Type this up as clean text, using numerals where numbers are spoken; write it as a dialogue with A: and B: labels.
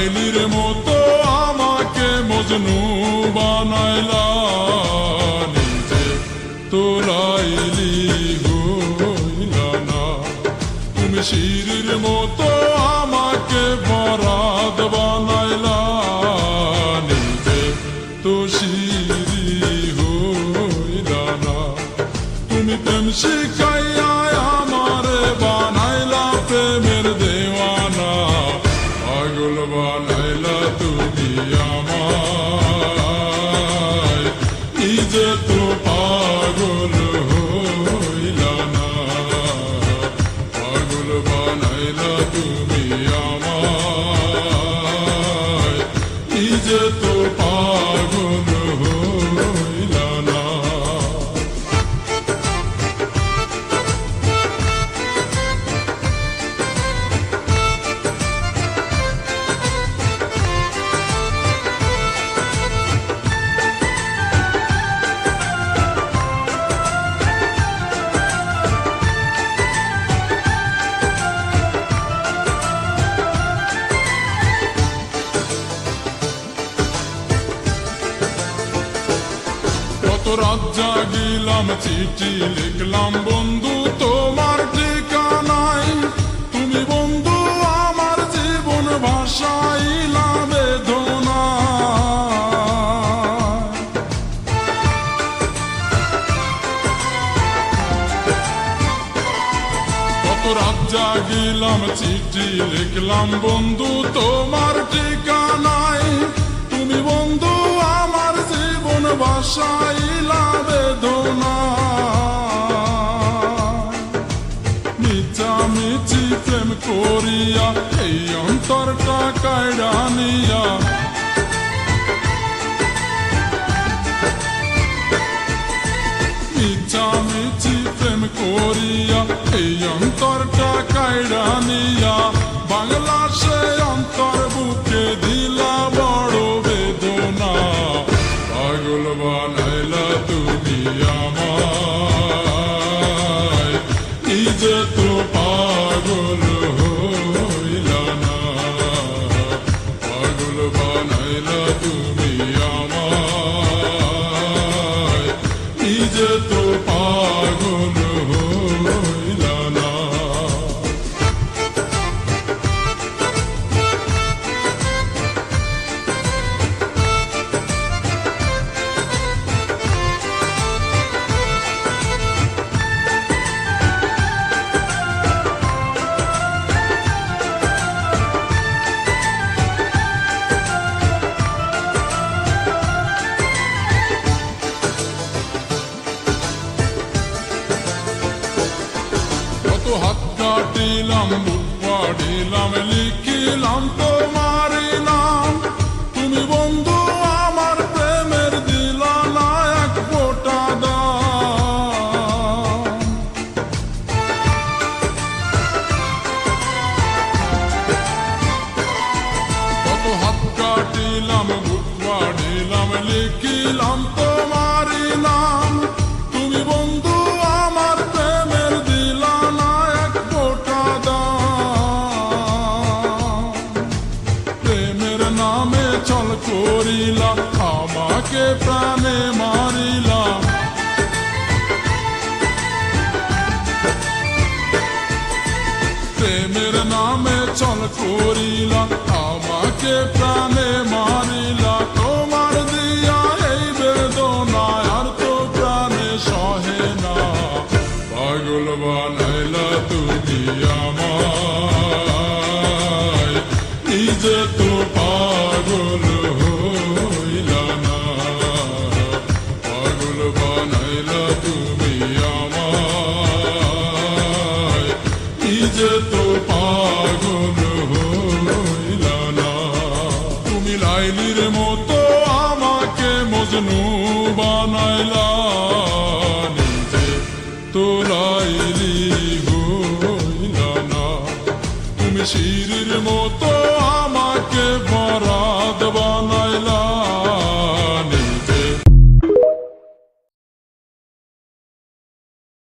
A: লাইলির মতো আমাকে মজনু বানাইলা, নিজে তো লাইলি হইলা না। তুমি শিরির মতো আমাকে বরাদ বানাইলা, নিজে তো শিরি হইলা না। তুমি প্রেম শিখাইয়া আমারে বানাইলা প্রেমের দেওয়ানা, পাগল বানাইলা তুমি আমায়, নিজে তো পাগল হইলা না। পাগল বানাইলা তুমি আমায়, নিজে তো পাগল হইলা না। কত রাত জাগিলাম, চিঠি লিখলাম বন্ধু তোমার ঠিকানায়, তুমি বন্ধু আমার জীবন ভাসাইলা বেদনা। কত রাত জাগিলাম, চিঠি লিখলাম বন্ধু তোমার ঠিকানায়, তুমি বন্ধু আমার জীবন ভাসাইলা বেদনা। মিছামিছি প্রেম করিয়া এই অন্তরটা কাইড়া নিয়া, মিছামিছি প্রেম করিয়া এই অন্তরটা কাইড়া নিয়া, বাংলা সে অন্তর বুকে দিলা বড় বেদনা। পাগল বানাইলা তুমি আমায়, নিজে তো পাগল হইলা না। পাগল বানাইলা তুমি আমায়, নিজে তো পাগল হইলা না। কত হাত কাটিলাম, বুক পাড়িলাম, লিখিলাম তোমার নাম, তুমি বন্ধু আমার প্রেমের দিলা না এক ফোঁটা দাম। কত হাত কাটিলাম, বুক পাড়িলাম, লিখিলাম তোমার নাম, তুমি বন্ধু আমার প্রেমের দিলা না এক ফোঁটা দাম। প্রেমের নামে ছল করিলা, আমাকে প্রাণে মারিলা, প্রেমের নামে ছল করিলা, আমাকে প্রাণে মারিলা। তোমার দিয়া এই বেদনা আর তো প্রাণে সহে না, পাগল বানাইলা তুমি আমায়, নিজে তো পাগল হইলা না। পাগল বানাইলা তুমি আমায়, নিজে তো পাগল হইলা না। তুমি লাইলির মতো আমাকে মজনু বানাইলা, নিজে তো লাইলি হইলা না। তুমি শিরির মতো